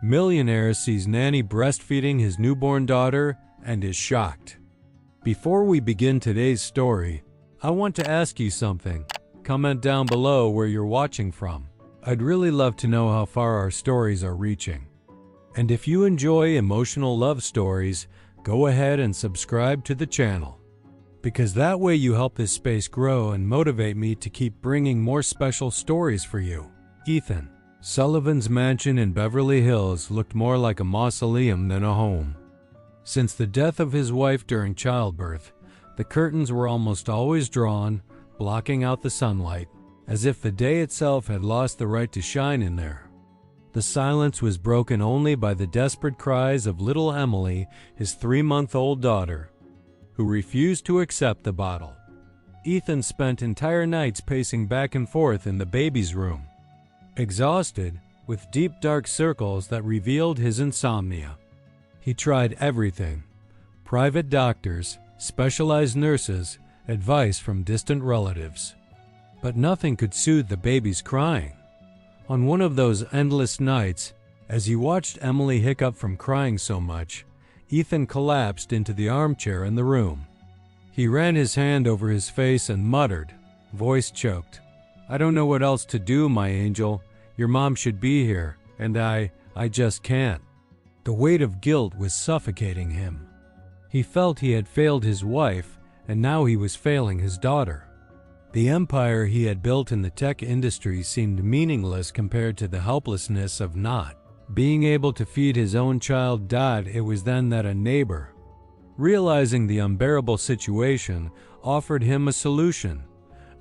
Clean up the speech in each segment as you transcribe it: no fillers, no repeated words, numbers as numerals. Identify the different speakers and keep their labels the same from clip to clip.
Speaker 1: Millionaire sees nanny breastfeeding his newborn daughter and is shocked. Before we begin today's story, I want to ask you something. Comment down below where you're watching from. I'd really love to know how far our stories are reaching. And if you enjoy emotional love stories, go ahead and subscribe to the channel, because that way you help this space grow and motivate me to keep bringing more special stories for you. Ethan Sullivan's mansion in Beverly Hills looked more like a mausoleum than a home. Since the death of his wife during childbirth, the curtains were almost always drawn, blocking out the sunlight, as if the day itself had lost the right to shine in there. The silence was broken only by the desperate cries of little Emily, his 3-month-old daughter, who refused to accept the bottle. Ethan spent entire nights pacing back and forth in the baby's room, exhausted, with deep dark circles that revealed his insomnia. He tried everything: private doctors, specialized nurses, advice from distant relatives. But nothing could soothe the baby's crying. On one of those endless nights, as he watched Emily hiccup from crying so much, Ethan collapsed into the armchair in the room. He ran his hand over his face and muttered, voice choked, "I don't know what else to do, my angel. Your mom should be here, and I just can't." The weight of guilt was suffocating him. He felt he had failed his wife, and now he was failing his daughter. The empire he had built in the tech industry seemed meaningless compared to the helplessness of not being able to feed his own child. It was then that a neighbor, realizing the unbearable situation, offered him a solution: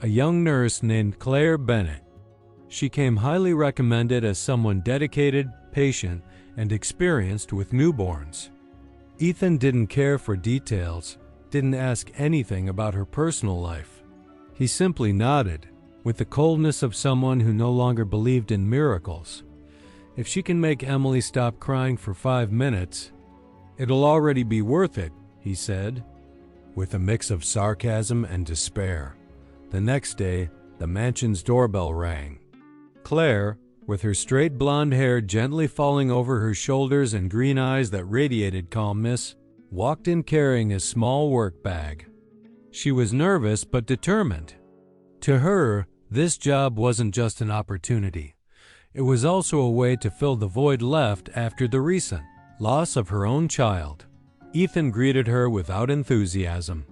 Speaker 1: a young nurse named Claire Bennett. She came highly recommended as someone dedicated, patient, and experienced with newborns. Ethan didn't care for details, didn't ask anything about her personal life. He simply nodded, with the coldness of someone who no longer believed in miracles. If she can make Emily stop crying for 5 minutes, it'll already be worth it, he said, with a mix of sarcasm and despair. The next day, the mansion's doorbell rang. Claire, with her straight blonde hair gently falling over her shoulders and green eyes that radiated calmness, walked in carrying a small work bag. She was nervous but determined. To her, this job wasn't just an opportunity. It was also a way to fill the void left after the recent loss of her own child. Ethan greeted her without enthusiasm.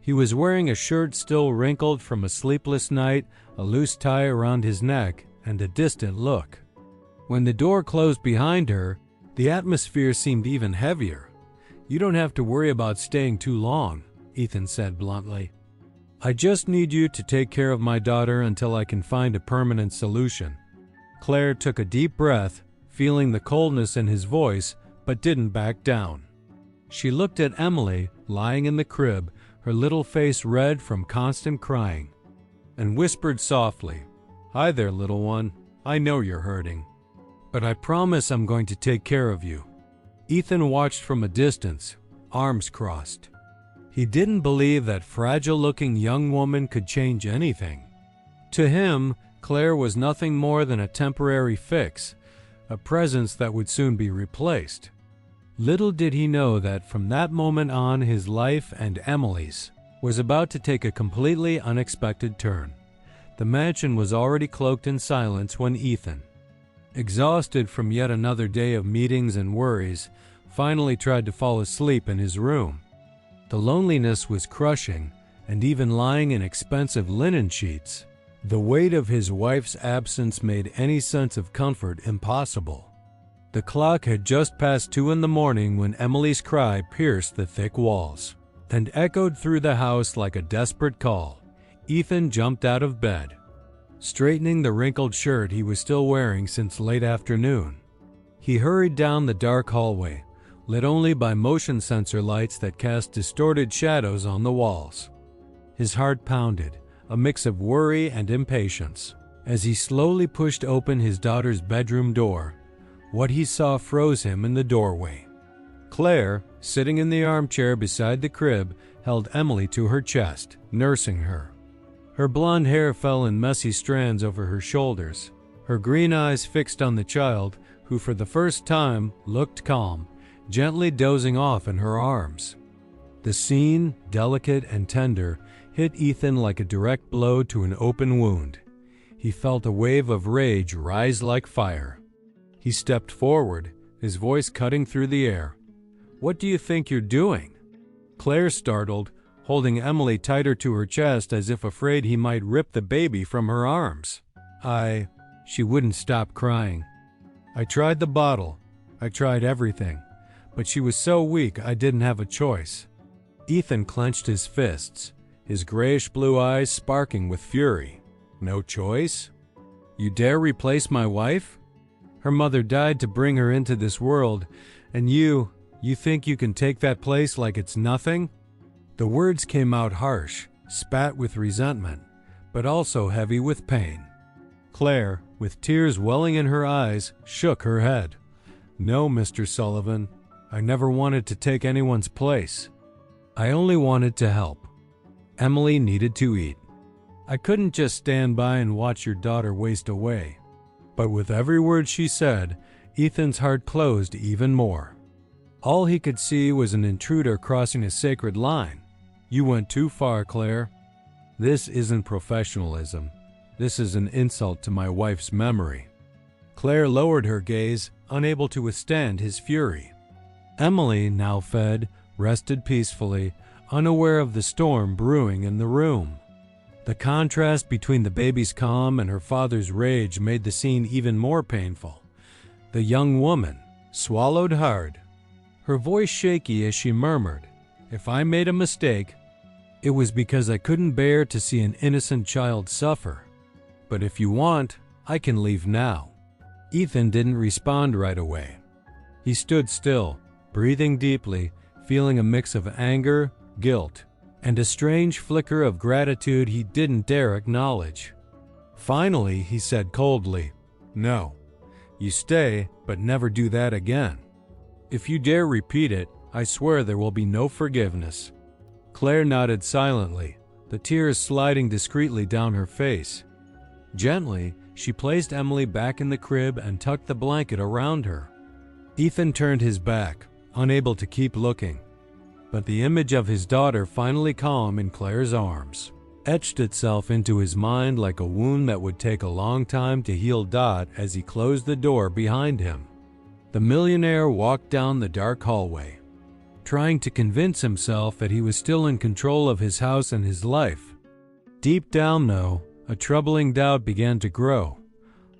Speaker 1: He was wearing a shirt still wrinkled from a sleepless night, a loose tie around his neck, and a distant look. When the door closed behind her, the atmosphere seemed even heavier. "You don't have to worry about staying too long," Ethan said bluntly. "I just need you to take care of my daughter until I can find a permanent solution." Claire took a deep breath, feeling the coldness in his voice, but didn't back down. She looked at Emily, lying in the crib, her little face red from constant crying, and whispered softly, "Hi there, little one. I know you're hurting, but I promise I'm going to take care of you." Ethan watched from a distance, arms crossed. He didn't believe that fragile-looking young woman could change anything. To him, Claire was nothing more than a temporary fix, a presence that would soon be replaced. Little did he know that from that moment on, his life and Emily's was about to take a completely unexpected turn. The mansion was already cloaked in silence when Ethan, exhausted from yet another day of meetings and worries, finally tried to fall asleep in his room. The loneliness was crushing, and even lying in expensive linen sheets, the weight of his wife's absence made any sense of comfort impossible. The clock had just passed 2 in the morning when Emily's cry pierced the thick walls and echoed through the house like a desperate call. Ethan jumped out of bed, straightening the wrinkled shirt he was still wearing since late afternoon. He hurried down the dark hallway, lit only by motion sensor lights that cast distorted shadows on the walls. His heart pounded, a mix of worry and impatience. As he slowly pushed open his daughter's bedroom door, what he saw froze him in the doorway. Claire, sitting in the armchair beside the crib, held Emily to her chest, nursing her. Her blonde hair fell in messy strands over her shoulders. Her green eyes fixed on the child, who for the first time looked calm, gently dozing off in her arms. The scene, delicate and tender, hit Ethan like a direct blow to an open wound. He felt a wave of rage rise like fire. He stepped forward, his voice cutting through the air. "What do you think you're doing?" Claire startled, holding Emily tighter to her chest as if afraid he might rip the baby from her arms. She wouldn't stop crying. "I tried the bottle. I tried everything. But she was so weak I didn't have a choice." Ethan clenched his fists, his grayish-blue eyes sparking with fury. "No choice? You dare replace my wife? Her mother died to bring her into this world, and you think you can take that place like it's nothing?" The words came out harsh, spat with resentment, but also heavy with pain. Claire, with tears welling in her eyes, shook her head. "No, Mr. Sullivan, I never wanted to take anyone's place. I only wanted to help. Emily needed to eat. I couldn't just stand by and watch your daughter waste away." But with every word she said, Ethan's heart closed even more. All he could see was an intruder crossing a sacred line. "You went too far, Claire. This isn't professionalism. This is an insult to my wife's memory." Claire lowered her gaze, unable to withstand his fury. Emily, now fed, rested peacefully, unaware of the storm brewing in the room. The contrast between the baby's calm and her father's rage made the scene even more painful. The young woman swallowed hard, her voice shaky as she murmured, "If I made a mistake, it was because I couldn't bear to see an innocent child suffer. But if you want, I can leave now." Ethan didn't respond right away. He stood still, breathing deeply, feeling a mix of anger, guilt, and a strange flicker of gratitude he didn't dare acknowledge. Finally, he said coldly, "No. You stay, but never do that again. If you dare repeat it, I swear there will be no forgiveness." Claire nodded silently, the tears sliding discreetly down her face. Gently, she placed Emily back in the crib and tucked the blanket around her. Ethan turned his back, unable to keep looking. But the image of his daughter finally calm in Claire's arms etched itself into his mind like a wound that would take a long time to heal. As he closed the door behind him, the millionaire walked down the dark hallway, trying to convince himself that he was still in control of his house and his life. Deep down, though, a troubling doubt began to grow.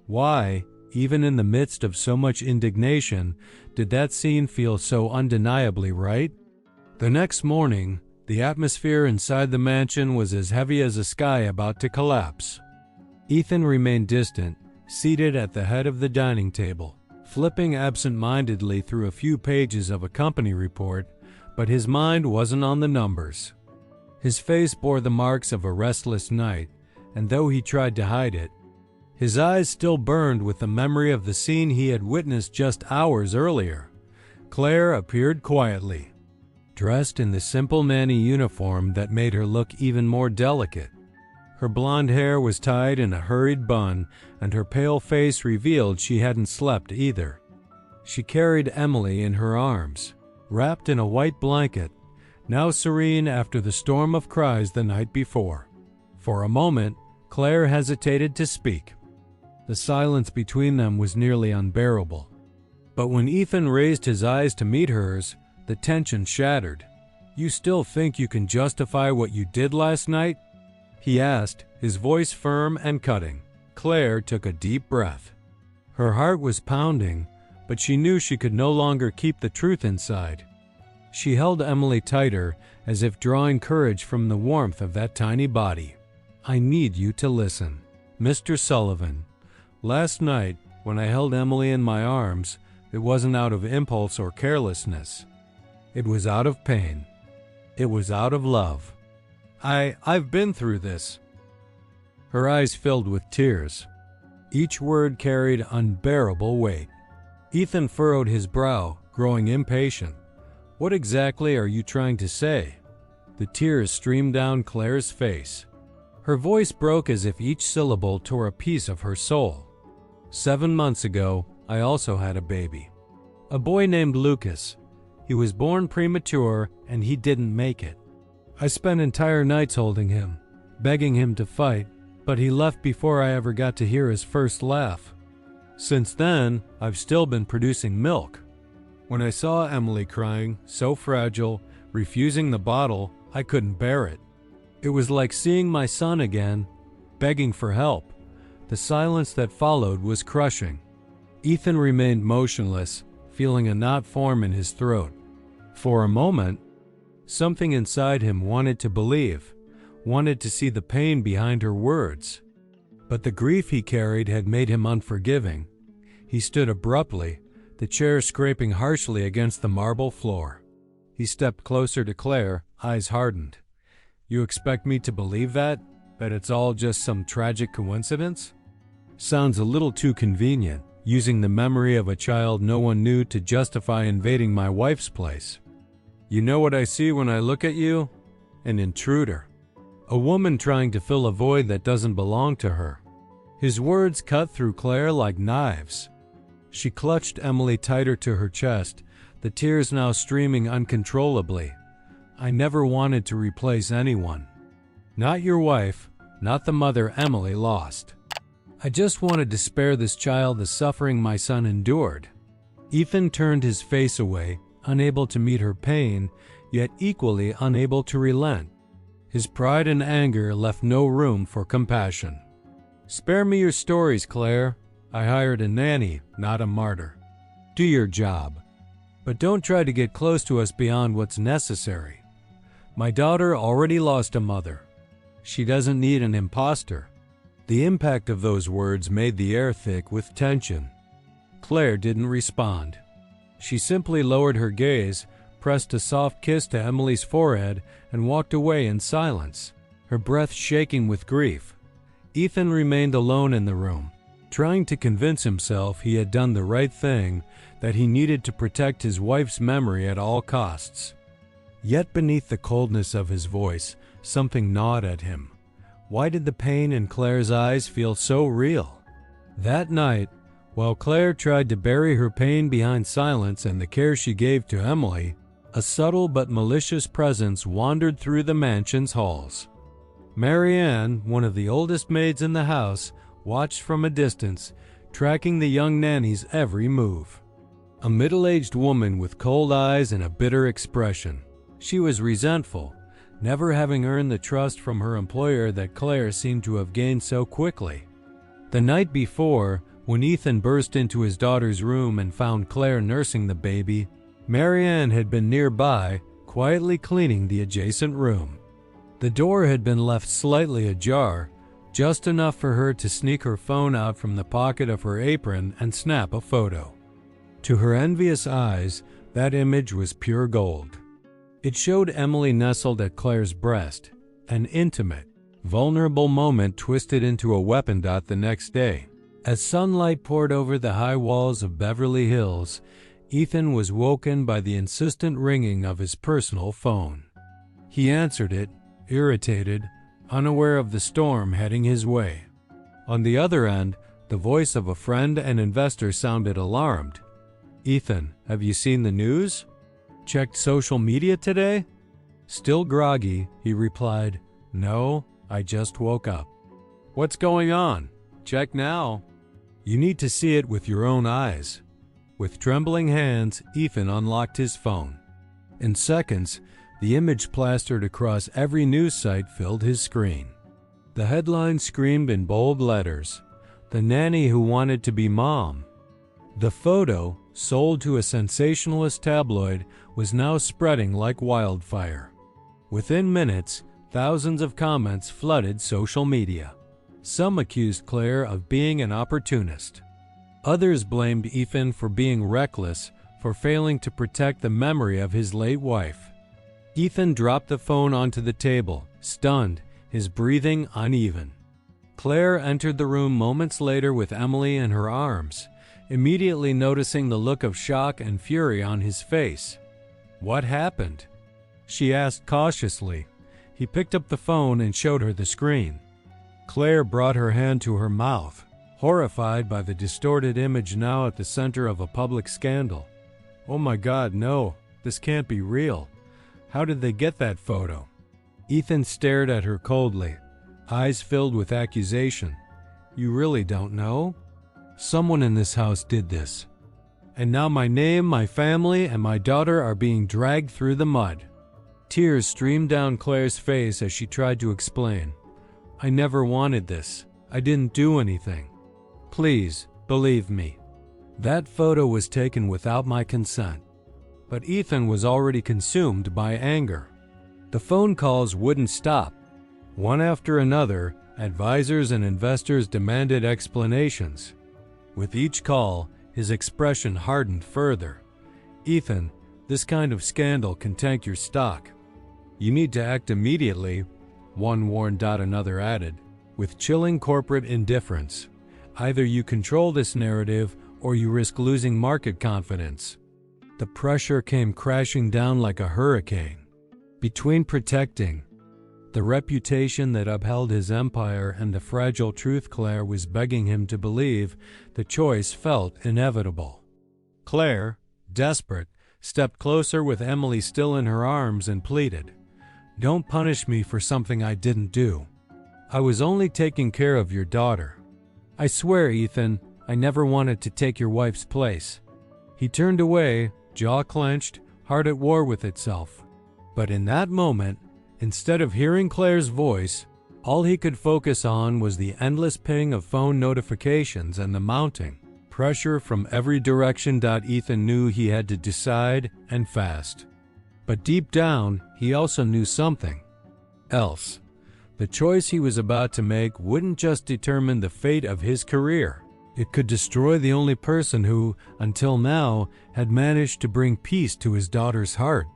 Speaker 1: Why, even in the midst of so much indignation, did that scene feel so undeniably right? The next morning, the atmosphere inside the mansion was as heavy as a sky about to collapse. Ethan remained distant, seated at the head of the dining table, flipping absent-mindedly through a few pages of a company report, but his mind wasn't on the numbers. His face bore the marks of a restless night, and though he tried to hide it, his eyes still burned with the memory of the scene he had witnessed just hours earlier. Claire appeared quietly, dressed in the simple nanny uniform that made her look even more delicate. Her blonde hair was tied in a hurried bun, and her pale face revealed she hadn't slept either. She carried Emily in her arms, wrapped in a white blanket, now serene after the storm of cries the night before. For a moment, Claire hesitated to speak. The silence between them was nearly unbearable. But when Ethan raised his eyes to meet hers, the tension shattered. "You still think you can justify what you did last night?" he asked, his voice firm and cutting. Claire took a deep breath. Her heart was pounding, but she knew she could no longer keep the truth inside. She held Emily tighter, as if drawing courage from the warmth of that tiny body. "I need you to listen. Mr. Sullivan, last night, when I held Emily in my arms, it wasn't out of impulse or carelessness. It was out of pain. It was out of love. I've been through this." Her eyes filled with tears. Each word carried unbearable weight. Ethan furrowed his brow, growing impatient. "What exactly are you trying to say?" The tears streamed down Claire's face. Her voice broke as if each syllable tore a piece of her soul. 7 months ago, I also had a baby. A boy named Lucas. He was born premature and he didn't make it. I spent entire nights holding him, begging him to fight, but he left before I ever got to hear his first laugh. Since then, I've still been producing milk. When I saw Emily crying, so fragile, refusing the bottle, I couldn't bear it. It was like seeing my son again, begging for help. The silence that followed was crushing. Ethan remained motionless, feeling a knot form in his throat. For a moment, something inside him wanted to believe, wanted to see the pain behind her words. But the grief he carried had made him unforgiving. He stood abruptly, the chair scraping harshly against the marble floor. He stepped closer to Claire, eyes hardened. "You expect me to believe that? That it's all just some tragic coincidence? Sounds a little too convenient, using the memory of a child no one knew to justify invading my wife's place. You know what I see when I look at you? An intruder. A woman trying to fill a void that doesn't belong to her." His words cut through Claire like knives. She clutched Emily tighter to her chest, the tears now streaming uncontrollably. "I never wanted to replace anyone. Not your wife, not the mother Emily lost. I just wanted to spare this child the suffering my son endured." Ethan turned his face away, unable to meet her pain, yet equally unable to relent. His pride and anger left no room for compassion. "Spare me your stories, Claire. I hired a nanny, not a martyr. Do your job. But don't try to get close to us beyond what's necessary. My daughter already lost a mother. She doesn't need an imposter." The impact of those words made the air thick with tension. Claire didn't respond. She simply lowered her gaze, pressed a soft kiss to Emily's forehead, and walked away in silence, her breath shaking with grief. Ethan remained alone in the room, trying to convince himself he had done the right thing, that he needed to protect his wife's memory at all costs. Yet beneath the coldness of his voice, something gnawed at him. Why did the pain in Claire's eyes feel so real? That night, while Claire tried to bury her pain behind silence and the care she gave to Emily, a subtle but malicious presence wandered through the mansion's halls. Marianne, one of the oldest maids in the house, watched from a distance, tracking the young nanny's every move. A middle-aged woman with cold eyes and a bitter expression. She was resentful, never having earned the trust from her employer that Claire seemed to have gained so quickly. The night before, when Ethan burst into his daughter's room and found Claire nursing the baby, Marianne had been nearby, quietly cleaning the adjacent room. The door had been left slightly ajar, just enough for her to sneak her phone out from the pocket of her apron and snap a photo. To her envious eyes, that image was pure gold. It showed Emily nestled at Claire's breast, an intimate, vulnerable moment twisted into a weapon. The next day, as sunlight poured over the high walls of Beverly Hills, Ethan was woken by the insistent ringing of his personal phone. He answered it, irritated, unaware of the storm heading his way. On the other end, the voice of a friend and investor sounded alarmed. "Ethan, have you seen the news? Checked social media today?" Still groggy, he replied, "No, I just woke up." "What's going on? Check now." "You need to see it with your own eyes." With trembling hands, Ethan unlocked his phone. In seconds, the image plastered across every news site filled his screen. The headline screamed in bold letters, "The nanny who wanted to be mom." The photo, sold to a sensationalist tabloid, was now spreading like wildfire. Within minutes, thousands of comments flooded social media. Some accused Claire of being an opportunist. Others blamed Ethan for being reckless, for failing to protect the memory of his late wife. Ethan dropped the phone onto the table, stunned, his breathing uneven. Claire entered the room moments later with Emily in her arms, immediately noticing the look of shock and fury on his face. "What happened?" she asked cautiously. He picked up the phone and showed her the screen. Claire brought her hand to her mouth, horrified by the distorted image now at the center of a public scandal. "Oh my God, no, this can't be real. How did they get that photo?" Ethan stared at her coldly, eyes filled with accusation. "You really don't know? Someone in this house did this. And now my name, my family, and my daughter are being dragged through the mud." Tears streamed down Claire's face as she tried to explain. "I never wanted this. I didn't do anything. Please, believe me. That photo was taken without my consent." But Ethan was already consumed by anger. The phone calls wouldn't stop. One after another, advisors and investors demanded explanations. With each call, his expression hardened further. "Ethan, this kind of scandal can tank your stock. You need to act immediately," one warned. Another added, with chilling corporate indifference. "Either you control this narrative or you risk losing market confidence." The pressure came crashing down like a hurricane. Between protecting the reputation that upheld his empire and the fragile truth Claire was begging him to believe, the choice felt inevitable. Claire, desperate, stepped closer with Emily still in her arms and pleaded, "Don't punish me for something I didn't do. I was only taking care of your daughter. I swear, Ethan, I never wanted to take your wife's place." He turned away, jaw clenched, heart at war with itself. But in that moment, instead of hearing Claire's voice, all he could focus on was the endless ping of phone notifications and the mounting pressure from every direction. Ethan knew he had to decide, and fast. But deep down, he also knew something else. The choice he was about to make wouldn't just determine the fate of his career. It could destroy the only person who, until now, had managed to bring peace to his daughter's heart.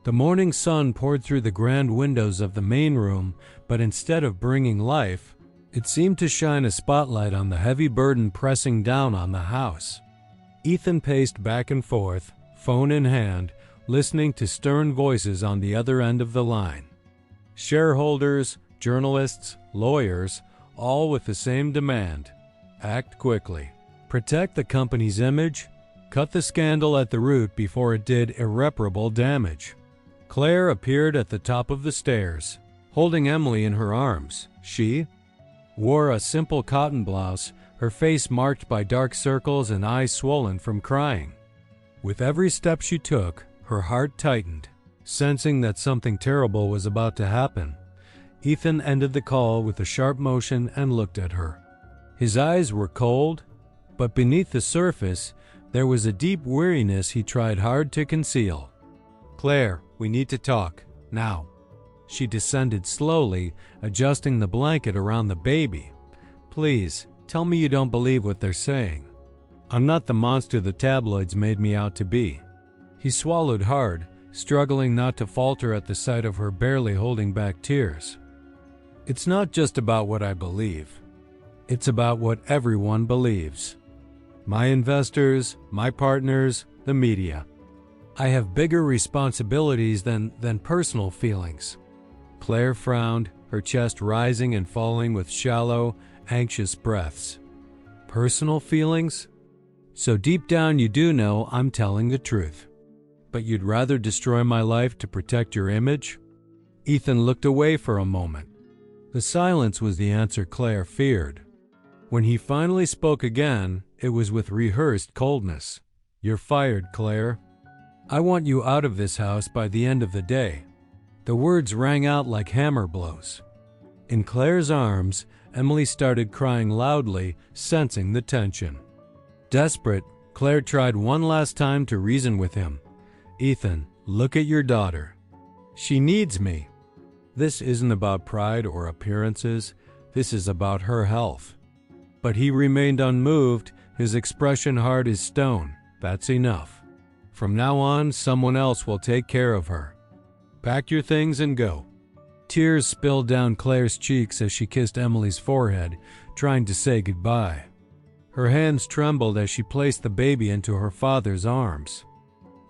Speaker 1: The morning sun poured through the grand windows of the main room, but instead of bringing life, it seemed to shine a spotlight on the heavy burden pressing down on the house. Ethan paced back and forth, phone in hand, listening to stern voices on the other end of the line. Shareholders, journalists, lawyers, all with the same demand: act quickly. Protect the company's image. Cut the scandal at the root before it did irreparable damage. Claire appeared at the top of the stairs, holding Emily in her arms. She wore a simple cotton blouse, her face marked by dark circles and eyes swollen from crying. With every step she took, her heart tightened, sensing that something terrible was about to happen. Ethan ended the call with a sharp motion and looked at her. His eyes were cold, but beneath the surface, there was a deep weariness he tried hard to conceal. "Claire, we need to talk, now." She descended slowly, adjusting the blanket around the baby. "Please, tell me you don't believe what they're saying. I'm not the monster the tabloids made me out to be." He swallowed hard, struggling not to falter at the sight of her barely holding back tears. "It's not just about what I believe. It's about what everyone believes. My investors, my partners, the media. I have bigger responsibilities than personal feelings." Claire frowned, her chest rising and falling with shallow, anxious breaths. "Personal feelings? So deep down you do know I'm telling the truth. But you'd rather destroy my life to protect your image?" Ethan looked away for a moment. The silence was the answer Claire feared. When he finally spoke again, it was with rehearsed coldness. "You're fired, Claire. I want you out of this house by the end of the day." The words rang out like hammer blows. In Claire's arms, Emily started crying loudly, sensing the tension. Desperate, Claire tried one last time to reason with him. "Ethan, look at your daughter. She needs me. This isn't about pride or appearances. This is about her health." But he remained unmoved, his expression hard as stone. "That's enough. From now on, someone else will take care of her. Pack your things and go." Tears spilled down Claire's cheeks as she kissed Emily's forehead, trying to say goodbye. Her hands trembled as she placed the baby into her father's arms.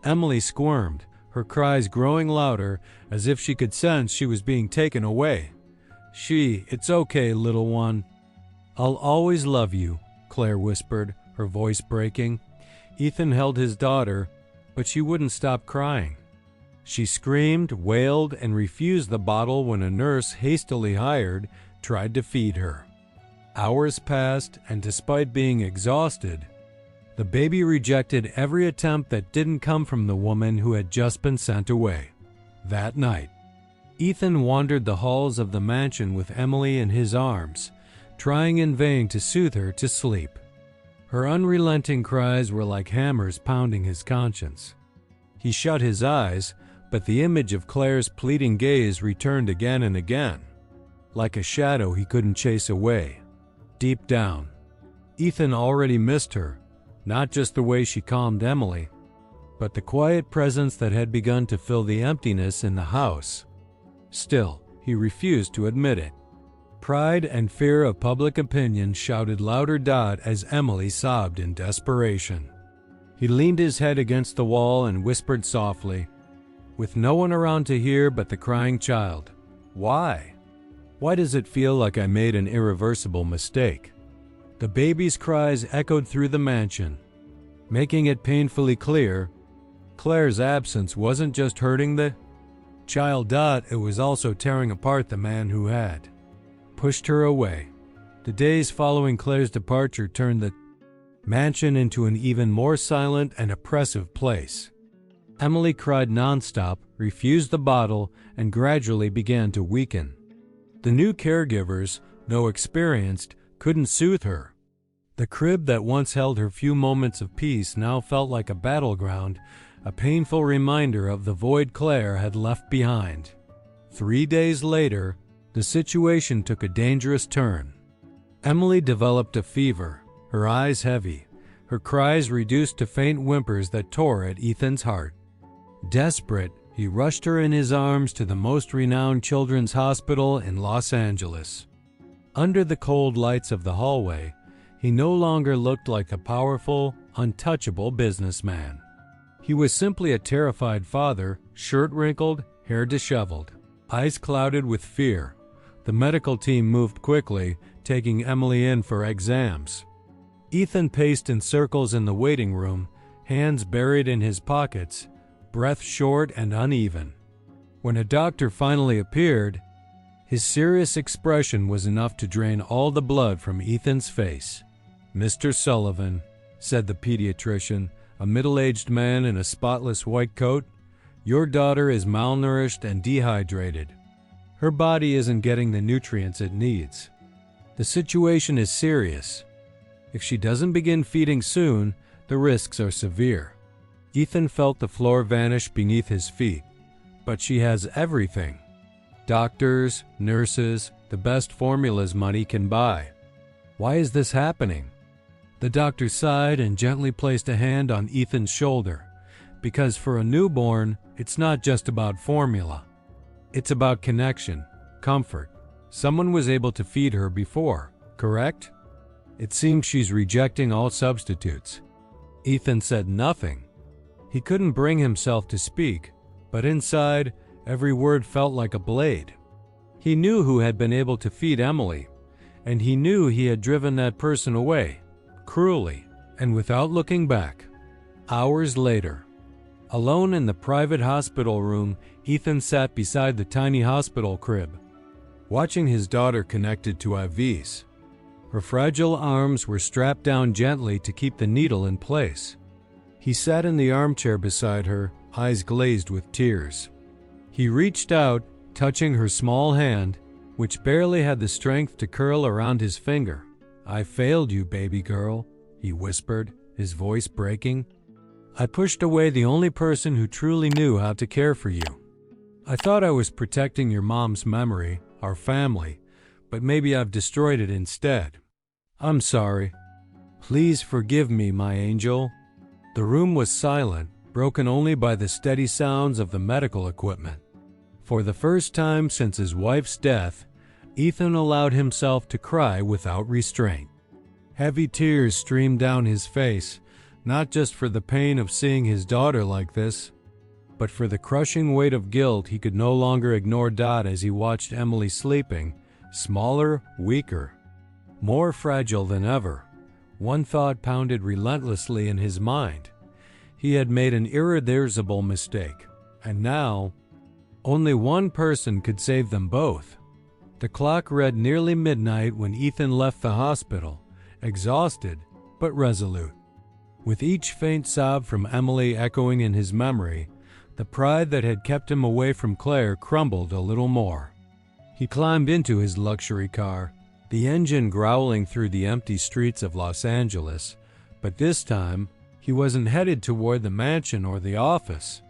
Speaker 1: Emily squirmed, her cries growing louder, as if she could sense she was being taken away. "It's okay, little one. I'll always love you, Claire whispered, her voice breaking. Ethan held his daughter, but she wouldn't stop crying. She screamed, wailed, and refused the bottle when a nurse hastily hired tried to feed her. Hours passed, and despite being exhausted, the baby rejected every attempt that didn't come from the woman who had just been sent away. That night, Ethan wandered the halls of the mansion with Emily in his arms, trying in vain to soothe her to sleep. Her unrelenting cries were like hammers pounding his conscience. He shut his eyes, but the image of Claire's pleading gaze returned again and again, like a shadow he couldn't chase away. Deep down, Ethan already missed her, not just the way she calmed Emily, but the quiet presence that had begun to fill the emptiness in the house. Still, he refused to admit it. Pride and fear of public opinion shouted louder as Emily sobbed in desperation. He leaned his head against the wall and whispered softly, with no one around to hear but the crying child, "Why? Why does it feel like I made an irreversible mistake?" The baby's cries echoed through the mansion, making it painfully clear Claire's absence wasn't just hurting the child. It was also tearing apart the man who had pushed her away. The days following Claire's departure turned the mansion into an even more silent and oppressive place. Emily cried nonstop, refused the bottle, and gradually began to weaken. The new caregivers, though experienced, couldn't soothe her. The crib that once held her few moments of peace now felt like a battleground, a painful reminder of the void Claire had left behind. 3 days later, the situation took a dangerous turn. Emily developed a fever, her eyes heavy, her cries reduced to faint whimpers that tore at Ethan's heart. Desperate, he rushed her in his arms to the most renowned children's hospital in Los Angeles. Under the cold lights of the hallway, he no longer looked like a powerful, untouchable businessman. He was simply a terrified father, shirt wrinkled, hair disheveled, eyes clouded with fear. The medical team moved quickly, taking Emily in for exams. Ethan paced in circles in the waiting room, hands buried in his pockets, breath short and uneven. When a doctor finally appeared, his serious expression was enough to drain all the blood from Ethan's face. "Mr. Sullivan," said the pediatrician, a middle-aged man in a spotless white coat, "your daughter is malnourished and dehydrated. Her body isn't getting the nutrients it needs. The situation is serious. If she doesn't begin feeding soon, the risks are severe." Ethan felt the floor vanish beneath his feet. "But she has everything. Doctors, nurses, the best formulas money can buy. Why is this happening?" The doctor sighed and gently placed a hand on Ethan's shoulder. "Because for a newborn, it's not just about formula. It's about connection, comfort. Someone was able to feed her before, correct? It seems she's rejecting all substitutes." Ethan said nothing. He couldn't bring himself to speak, but inside, every word felt like a blade. He knew who had been able to feed Emily, and he knew he had driven that person away, cruelly, and without looking back. Hours later, alone in the private hospital room, Ethan sat beside the tiny hospital crib, watching his daughter connected to IVs. Her fragile arms were strapped down gently to keep the needle in place. He sat in the armchair beside her, eyes glazed with tears. He reached out, touching her small hand, which barely had the strength to curl around his finger. "I failed you, baby girl," he whispered, his voice breaking. "I pushed away the only person who truly knew how to care for you. I thought I was protecting your mom's memory, our family, but maybe I've destroyed it instead. I'm sorry. Please forgive me, my angel." The room was silent, broken only by the steady sounds of the medical equipment. For the first time since his wife's death, Ethan allowed himself to cry without restraint. Heavy tears streamed down his face, not just for the pain of seeing his daughter like this, but for the crushing weight of guilt he could no longer ignore as he watched Emily sleeping, smaller, weaker, more fragile than ever, One thought pounded relentlessly in his mind. He had made an irreversible mistake, and now only one person could save them both. The clock read nearly midnight when Ethan left the hospital, exhausted but resolute. With each faint sob from Emily echoing in his memory, the pride that had kept him away from Claire crumbled a little more. He climbed into his luxury car, the engine growling through the empty streets of Los Angeles, but this time he wasn't headed toward the mansion or the office.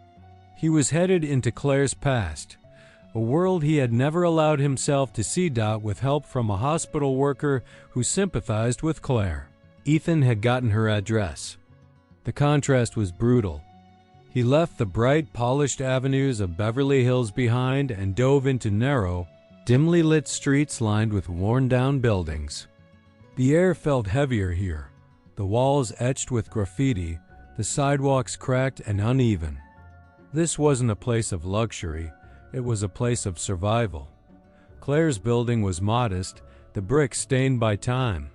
Speaker 1: He was headed into Claire's past, a world he had never allowed himself to see. With help from a hospital worker who sympathized with Claire, Ethan had gotten her address. The contrast was brutal. He left the bright, polished avenues of Beverly Hills behind and dove into narrow, dimly lit streets lined with worn-down buildings. The air felt heavier here, the walls etched with graffiti, the sidewalks cracked and uneven. This wasn't a place of luxury, it was a place of survival. Claire's building was modest, the bricks stained by time.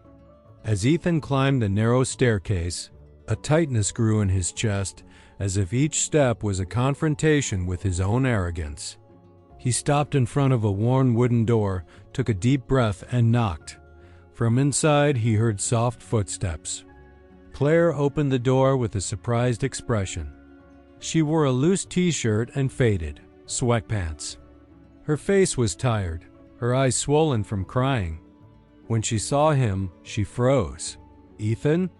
Speaker 1: As Ethan climbed the narrow staircase, a tightness grew in his chest, as if each step was a confrontation with his own arrogance. He stopped in front of a worn wooden door, took a deep breath, and knocked. From inside, he heard soft footsteps. Claire opened the door with a surprised expression. She wore a loose t-shirt and faded sweatpants. Her face was tired, her eyes swollen from crying. When she saw him, she froze. "Ethan?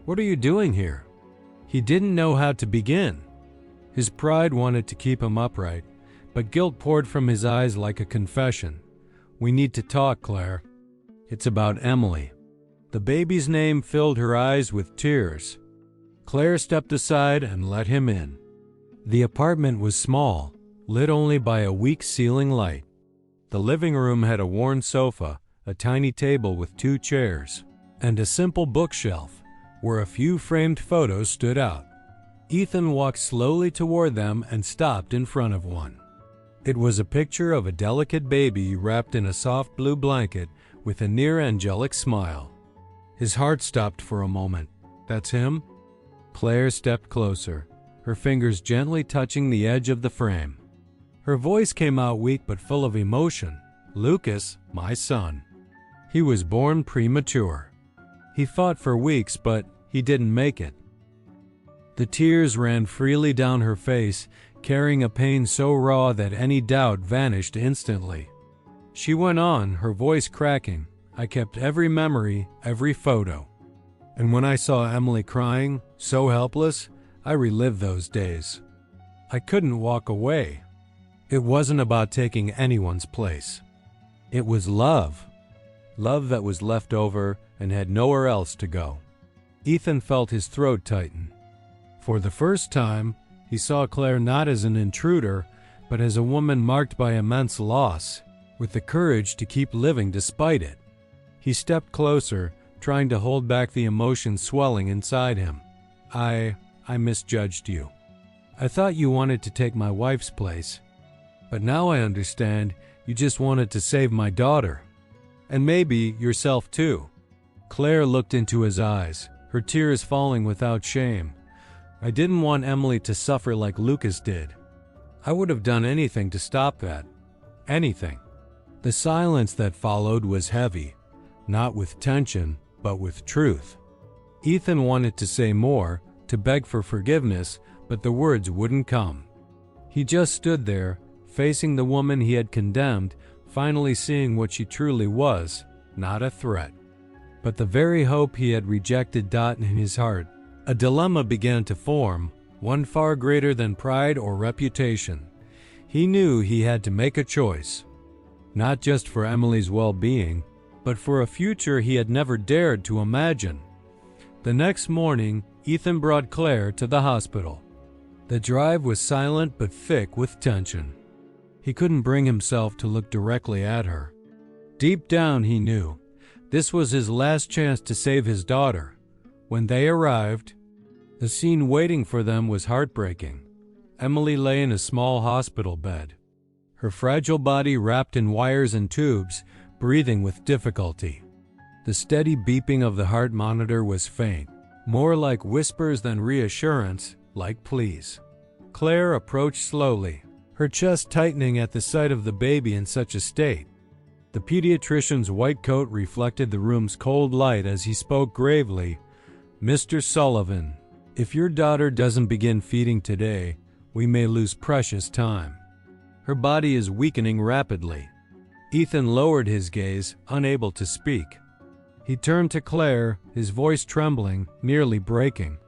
Speaker 1: What are you doing here?" He didn't know how to begin. His pride wanted to keep him upright, but guilt poured from his eyes like a confession. "We need to talk, Claire. It's about Emily." The baby's name filled her eyes with tears. Claire stepped aside and let him in. The apartment was small, lit only by a weak ceiling light. The living room had a worn sofa, a tiny table with 2 chairs, and a simple bookshelf where a few framed photos stood out. Ethan walked slowly toward them and stopped in front of one. It was a picture of a delicate baby wrapped in a soft blue blanket with a near angelic smile. His heart stopped for a moment. "That's him?" Claire stepped closer, her fingers gently touching the edge of the frame. Her voice came out weak but full of emotion. "Lucas, my son. He was born premature. He fought for weeks, but he didn't make it." The tears ran freely down her face, carrying a pain so raw that any doubt vanished instantly. She went on, her voice cracking. "I kept every memory, every photo. And when I saw Emily crying, so helpless, I relived those days. I couldn't walk away. It wasn't about taking anyone's place. It was love. Love that was left over and had nowhere else to go." Ethan felt his throat tighten. For the first time, he saw Claire not as an intruder, but as a woman marked by immense loss, with the courage to keep living despite it. He stepped closer, trying to hold back the emotion swelling inside him. I misjudged you. I thought you wanted to take my wife's place. But now I understand you just wanted to save my daughter. And maybe yourself too." Claire looked into his eyes, her tears falling without shame. "I didn't want Emily to suffer like Lucas did. I would have done anything to stop that. Anything." The silence that followed was heavy, not with tension, but with truth. Ethan wanted to say more, to beg for forgiveness, but the words wouldn't come. He just stood there, facing the woman he had condemned, finally seeing what she truly was, not a threat, but the very hope he had rejected. In his heart, a dilemma began to form, one far greater than pride or reputation. He knew he had to make a choice, not just for Emily's well-being, but for a future he had never dared to imagine. The next morning, Ethan brought Claire to the hospital. The drive was silent but thick with tension. He couldn't bring himself to look directly at her. Deep down he knew this was his last chance to save his daughter. When they arrived, the scene waiting for them was heartbreaking. Emily lay in a small hospital bed, her fragile body wrapped in wires and tubes, breathing with difficulty. The steady beeping of the heart monitor was faint, more like whispers than reassurance, like pleas. Claire approached slowly, her chest tightening at the sight of the baby in such a state. The pediatrician's white coat reflected the room's cold light as he spoke gravely. "Mr. Sullivan, if your daughter doesn't begin feeding today, we may lose precious time. Her body is weakening rapidly." Ethan lowered his gaze, unable to speak. He turned to Claire, his voice trembling, nearly breaking.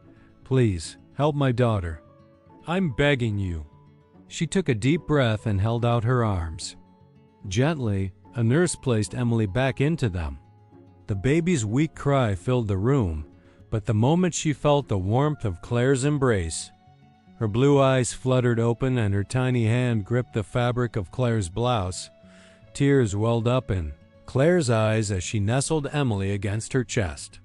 Speaker 1: "Please, help my daughter. I'm begging you." She took a deep breath and held out her arms. Gently, a nurse placed Emily back into them. The baby's weak cry filled the room, but the moment she felt the warmth of Claire's embrace, her blue eyes fluttered open and her tiny hand gripped the fabric of Claire's blouse, tears welled up in Claire's eyes as she nestled Emily against her chest.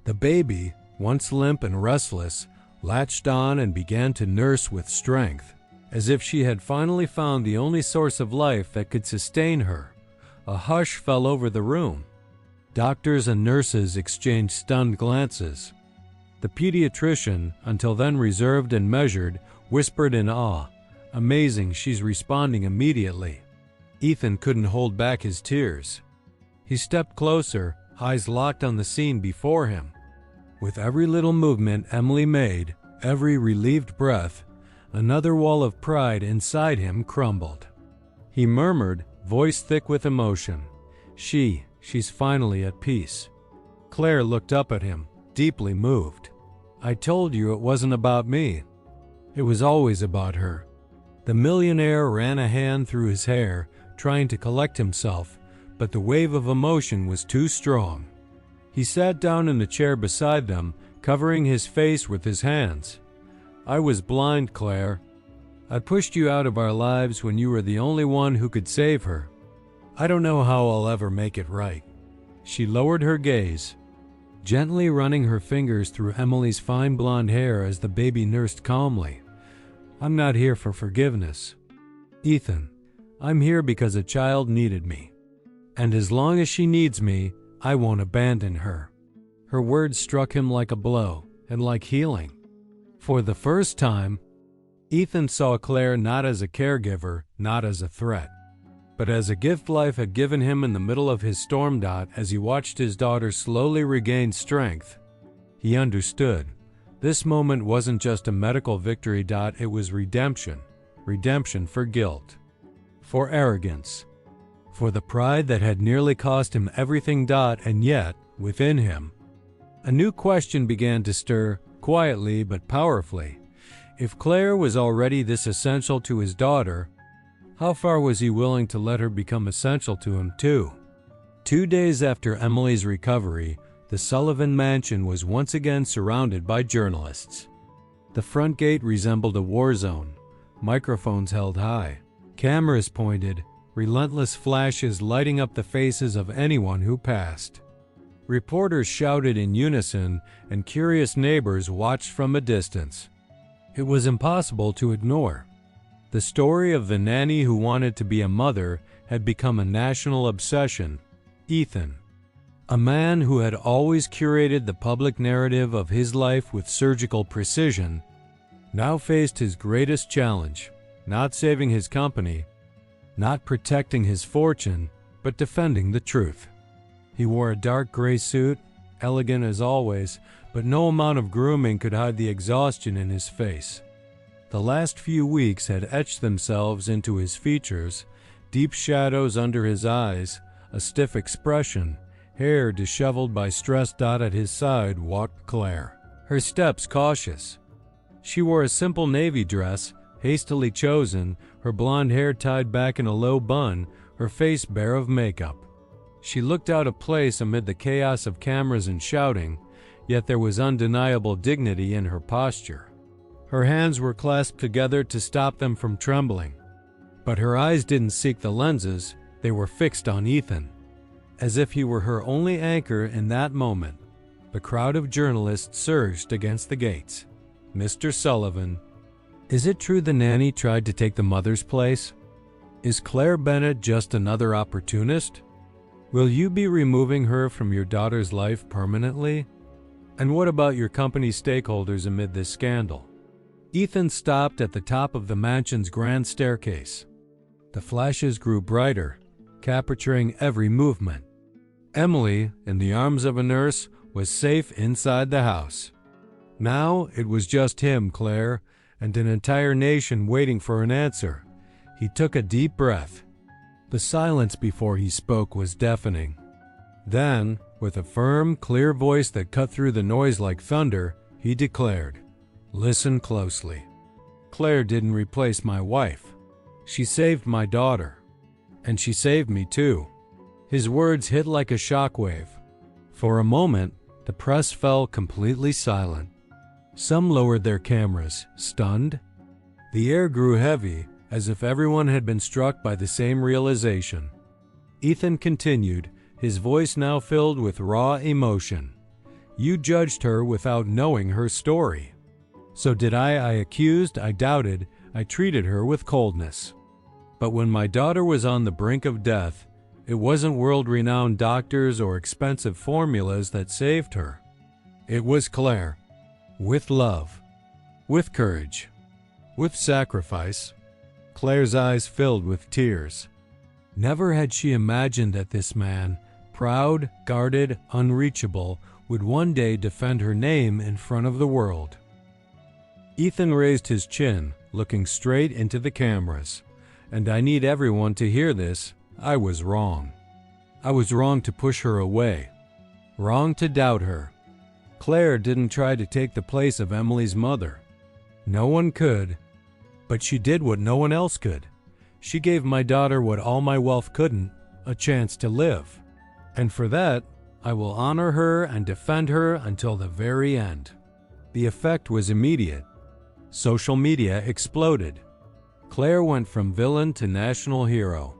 Speaker 1: The baby, once limp and restless, latched on and began to nurse with strength, as if she had finally found the only source of life that could sustain her. A hush fell over the room. Doctors and nurses exchanged stunned glances. The pediatrician, until then reserved and measured, whispered in awe, "Amazing, she's responding immediately." Ethan couldn't hold back his tears. He stepped closer, eyes locked on the scene before him. With every little movement Emily made, every relieved breath, another wall of pride inside him crumbled. He murmured, voice thick with emotion, She's finally at peace." Claire looked up at him, deeply moved. "I told you it wasn't about me. It was always about her." The millionaire ran a hand through his hair, trying to collect himself, but the wave of emotion was too strong. He sat down in the chair beside them, covering his face with his hands. "I was blind, Claire. I pushed you out of our lives when you were the only one who could save her. I don't know how I'll ever make it right." She lowered her gaze, gently running her fingers through Emily's fine blonde hair as the baby nursed calmly. "I'm not here for forgiveness, Ethan. I'm here because a child needed me. And as long as she needs me, I won't abandon her." Her words struck him like a blow, and like healing. For the first time, Ethan saw Claire not as a caregiver, not as a threat, but as a gift life had given him in the middle of his storm. As he watched his daughter slowly regain strength, he understood. This moment wasn't just a medical victory. It was redemption. Redemption for guilt, for arrogance, for the pride that had nearly cost him everything. And yet, within him, a new question began to stir, quietly but powerfully. If Claire was already this essential to his daughter, how far was he willing to let her become essential to him too? 2 days after Emily's recovery, the Sullivan mansion was once again surrounded by journalists. The front gate resembled a war zone, microphones held high, cameras pointed, relentless flashes lighting up the faces of anyone who passed. Reporters shouted in unison, and curious neighbors watched from a distance. It was impossible to ignore. The story of the nanny who wanted to be a mother had become a national obsession. Ethan, a man who had always curated the public narrative of his life with surgical precision, now faced his greatest challenge, not saving his company, not protecting his fortune, but defending the truth. He wore a dark gray suit, elegant as always, but no amount of grooming could hide the exhaustion in his face. The last few weeks had etched themselves into his features, deep shadows under his eyes, a stiff expression, hair disheveled by stress. At his side walked Claire, her steps cautious. She wore a simple navy dress, hastily chosen, her blonde hair tied back in a low bun, her face bare of makeup. She looked out of place amid the chaos of cameras and shouting, yet there was undeniable dignity in her posture. Her hands were clasped together to stop them from trembling, but her eyes didn't seek the lenses, they were fixed on Ethan, as if he were her only anchor in that moment. The crowd of journalists surged against the gates. "Mr. Sullivan, is it true the nanny tried to take the mother's place? Is Claire Bennett just another opportunist? Will you be removing her from your daughter's life permanently? And what about your company stakeholders amid this scandal? Ethan stopped at the top of the mansion's grand staircase. The flashes grew brighter, capturing every movement. Emily, in the arms of a nurse, was safe inside the house. Now it was just him, Claire, and an entire nation waiting for an answer. He took a deep breath. The silence before he spoke was deafening. Then, with a firm, clear voice that cut through the noise like thunder, he declared, "Listen closely. Claire didn't replace my wife. She saved my daughter. And she saved me too." His words hit like a shockwave. For a moment, the press fell completely silent. Some lowered their cameras, stunned. The air grew heavy, as if everyone had been struck by the same realization. Ethan continued, his voice now filled with raw emotion. "You judged her without knowing her story. So did I. I accused, I doubted, I treated her with coldness. But when my daughter was on the brink of death, it wasn't world-renowned doctors or expensive formulas that saved her. It was Claire. With love. With courage. With sacrifice." Claire's eyes filled with tears. Never had she imagined that this man, proud, guarded, unreachable, would one day defend her name in front of the world. Ethan raised his chin, looking straight into the cameras. "And I need everyone to hear this. I was wrong. I was wrong to push her away. Wrong to doubt her. Claire didn't try to take the place of Emily's mother. No one could. But she did what no one else could. She gave my daughter what all my wealth couldn't, a chance to live. And for that, I will honor her and defend her until the very end." The effect was immediate. Social media exploded. Claire went from villain to national hero.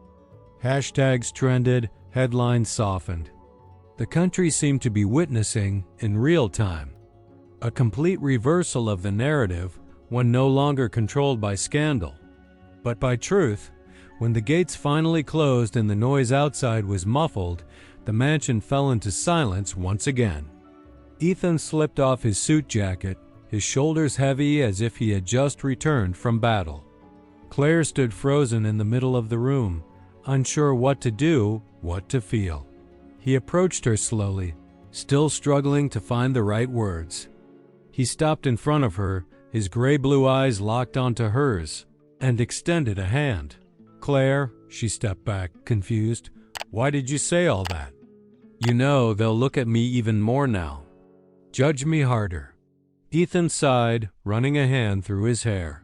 Speaker 1: Hashtags trended, headlines softened. The country seemed to be witnessing, in real time, a complete reversal of the narrative, one no longer controlled by scandal, but by truth. When the gates finally closed and the noise outside was muffled, the mansion fell into silence once again. Ethan slipped off his suit jacket, his shoulders heavy as if he had just returned from battle. Claire stood frozen in the middle of the room, unsure what to do, what to feel. He approached her slowly, still struggling to find the right words. He stopped in front of her, his gray-blue eyes locked onto hers, and extended a hand. "Claire," she stepped back, confused. "Why did you say all that? You know, they'll look at me even more now. Judge me harder." Ethan sighed, running a hand through his hair.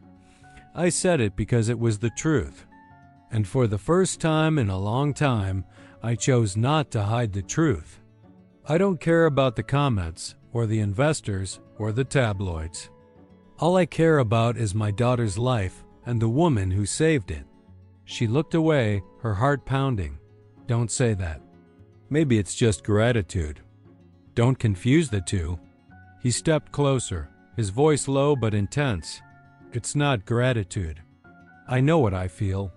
Speaker 1: "I said it because it was the truth. And for the first time in a long time, I chose not to hide the truth. I don't care about the comments, or the investors, or the tabloids. All I care about is my daughter's life and the woman who saved it." She looked away, her heart pounding. "Don't say that. Maybe it's just gratitude. Don't confuse the two." He stepped closer, his voice low but intense. "It's not gratitude. I know what I feel.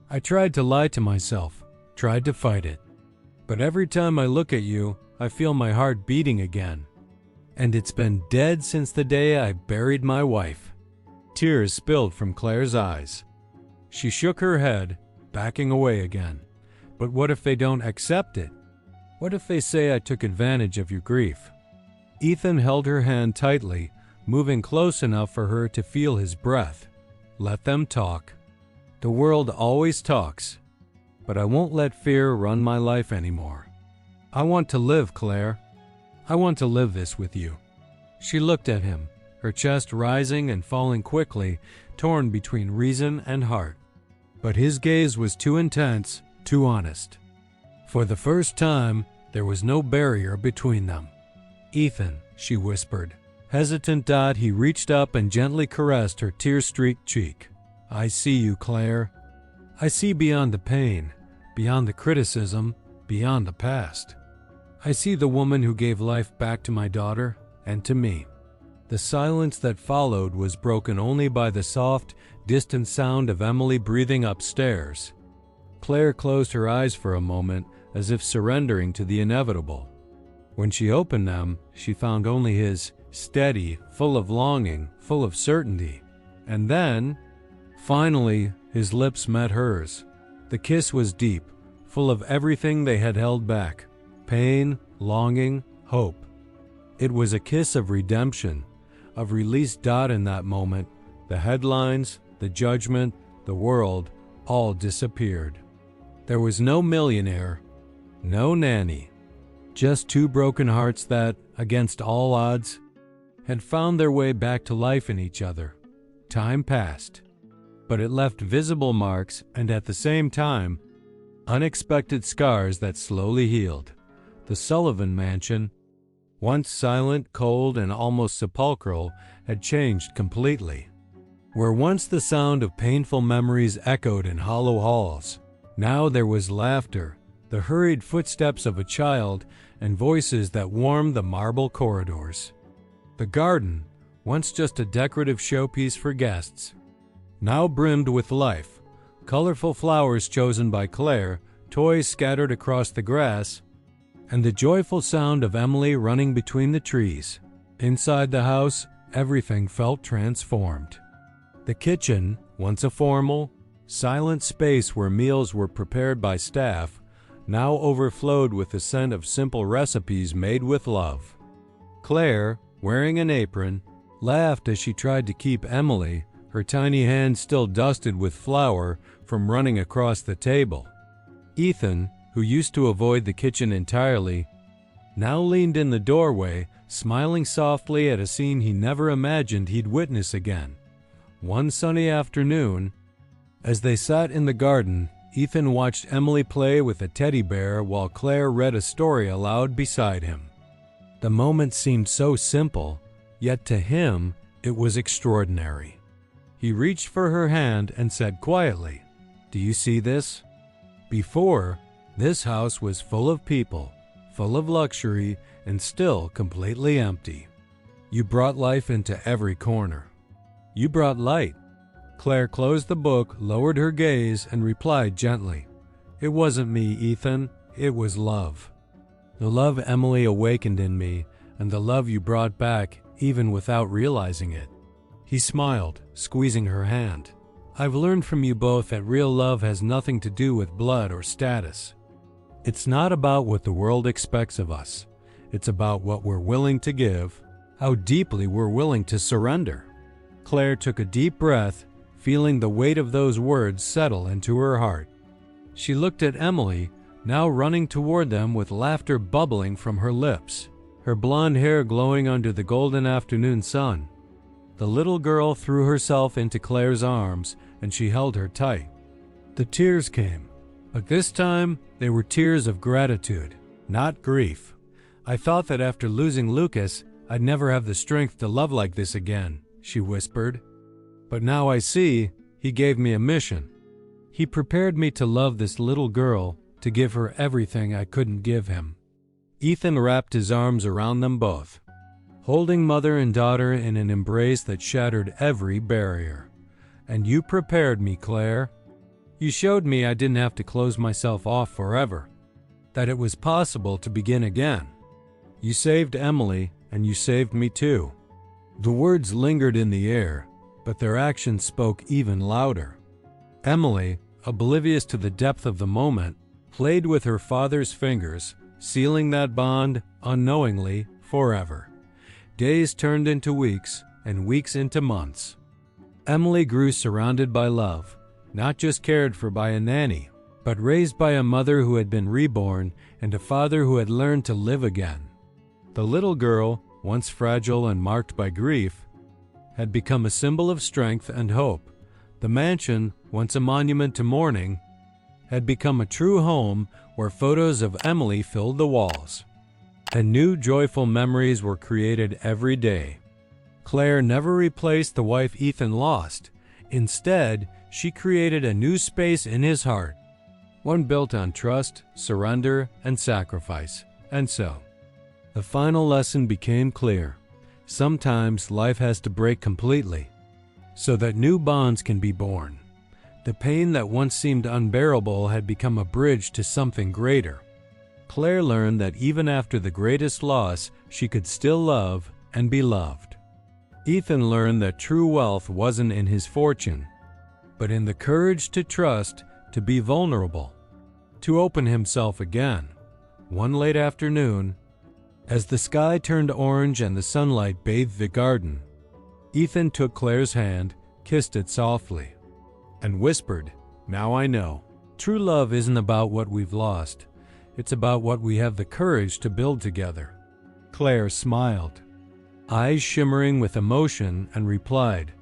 Speaker 1: I tried to lie to myself, tried to fight it. But every time I look at you, I feel my heart beating again. And it's been dead since the day I buried my wife." Tears spilled from Claire's eyes. She shook her head, backing away again. "But what if they don't accept it? What if they say I took advantage of your grief?" Ethan held her hand tightly, moving close enough for her to feel his breath. "Let them talk. The world always talks. But I won't let fear run my life anymore. I want to live, Claire. I want to live this with you." She looked at him, her chest rising and falling quickly, torn between reason and heart. But his gaze was too intense, too honest. For the first time, there was no barrier between them. "Ethan," she whispered. Hesitant, he reached up and gently caressed her tear-streaked cheek. "I see you, Claire. I see beyond the pain, beyond the criticism, beyond the past. I see the woman who gave life back to my daughter and to me." The silence that followed was broken only by the soft, distant sound of Emily breathing upstairs. Claire closed her eyes for a moment, as if surrendering to the inevitable. When she opened them, she found only his, steady, full of longing, full of certainty. And then, finally, his lips met hers. The kiss was deep, full of everything they had held back: pain, longing, hope. It was a kiss of redemption, of release. In that moment, the headlines, the judgment, the world, all disappeared. There was no millionaire, no nanny, just two broken hearts that, against all odds, had found their way back to life in each other. Time passed, but it left visible marks and at the same time, unexpected scars that slowly healed. The Sullivan mansion, once silent, cold, and almost sepulchral, had changed completely. Where once the sound of painful memories echoed in hollow halls, now there was laughter, the hurried footsteps of a child, and voices that warmed the marble corridors. The garden, once just a decorative showpiece for guests, now brimmed with life: colorful flowers chosen by Claire, toys scattered across the grass, and the joyful sound of Emily running between the trees. Inside the house, everything felt transformed. The kitchen, once a formal, silent space where meals were prepared by staff, now overflowed with the scent of simple recipes made with love. Claire, wearing an apron, laughed as she tried to keep Emily, her tiny hands still dusted with flour, from running across the table. Ethan, who used to avoid the kitchen entirely, now leaned in the doorway, smiling softly at a scene he never imagined he'd witness again. One sunny afternoon, as they sat in the garden, Ethan watched Emily play with a teddy bear while Claire read a story aloud beside him. The moment seemed so simple, yet to him it was extraordinary. He reached for her hand and said quietly, "Do you see this? Before, this house was full of people, full of luxury, and still completely empty. You brought life into every corner. You brought light." Claire closed the book, lowered her gaze, and replied gently, "It wasn't me, Ethan. It was love. The love Emily awakened in me, and the love you brought back, even without realizing it." He smiled, squeezing her hand. "I've learned from you both that real love has nothing to do with blood or status. It's not about what the world expects of us. It's about what we're willing to give, how deeply we're willing to surrender." Claire took a deep breath, feeling the weight of those words settle into her heart. She looked at Emily, now running toward them with laughter bubbling from her lips, her blonde hair glowing under the golden afternoon sun. The little girl threw herself into Claire's arms, and she held her tight. The tears came, but this time they were tears of gratitude, not grief. "I thought that after losing Lucas, I'd never have the strength to love like this again," she whispered. "But now I see he gave me a mission. He prepared me to love this little girl, to give her everything I couldn't give him." Ethan wrapped his arms around them both, holding mother and daughter in an embrace that shattered every barrier. "And you prepared me, Claire. You showed me I didn't have to close myself off forever, that it was possible to begin again. You saved Emily, and you saved me too." The words lingered in the air, but their actions spoke even louder. Emily, oblivious to the depth of the moment, played with her father's fingers, sealing that bond, unknowingly, forever. Days turned into weeks, and weeks into months. Emily grew surrounded by love, not just cared for by a nanny, but raised by a mother who had been reborn and a father who had learned to live again. The little girl, once fragile and marked by grief, had become a symbol of strength and hope. The mansion, once a monument to mourning, had become a true home where photos of Emily filled the walls. And new joyful memories were created every day. Claire never replaced the wife Ethan lost. Instead, she created a new space in his heart, one built on trust, surrender, and sacrifice. And so, the final lesson became clear. Sometimes life has to break completely, so that new bonds can be born. The pain that once seemed unbearable had become a bridge to something greater. Claire learned that even after the greatest loss, she could still love and be loved. Ethan learned that true wealth wasn't in his fortune, but in the courage to trust, to be vulnerable, to open himself again. One late afternoon, as the sky turned orange and the sunlight bathed the garden, Ethan took Claire's hand, kissed it softly, and whispered, "Now I know. True love isn't about what we've lost. It's about what we have the courage to build together." Claire smiled, eyes shimmering with emotion, and replied,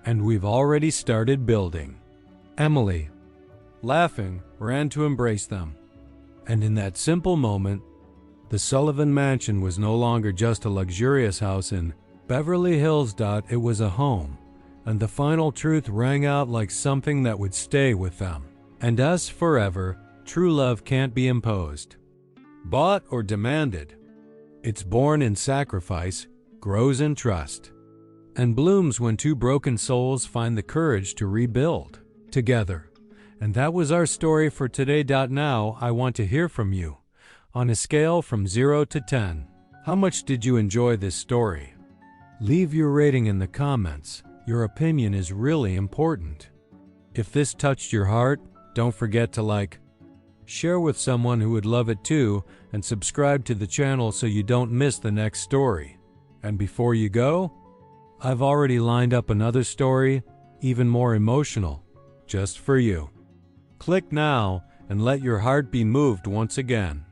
Speaker 1: "And we've already started building." Emily, laughing, ran to embrace them. And in that simple moment, the Sullivan Mansion was no longer just a luxurious house in Beverly Hills. It was a home, and the final truth rang out like something that would stay with them and us forever. True love can't be imposed, bought, or demanded. It's born in sacrifice, grows in trust, and blooms when two broken souls find the courage to rebuild together. And that was our story for today. Now, I want to hear from you. On a scale from 0 to 10, how much did you enjoy this story? Leave your rating in the comments. Your opinion is really important. If this touched your heart, don't forget to like, share with someone who would love it too, and subscribe to the channel so you don't miss the next story. And before you go, I've already lined up another story, even more emotional, just for you. Click now and let your heart be moved once again.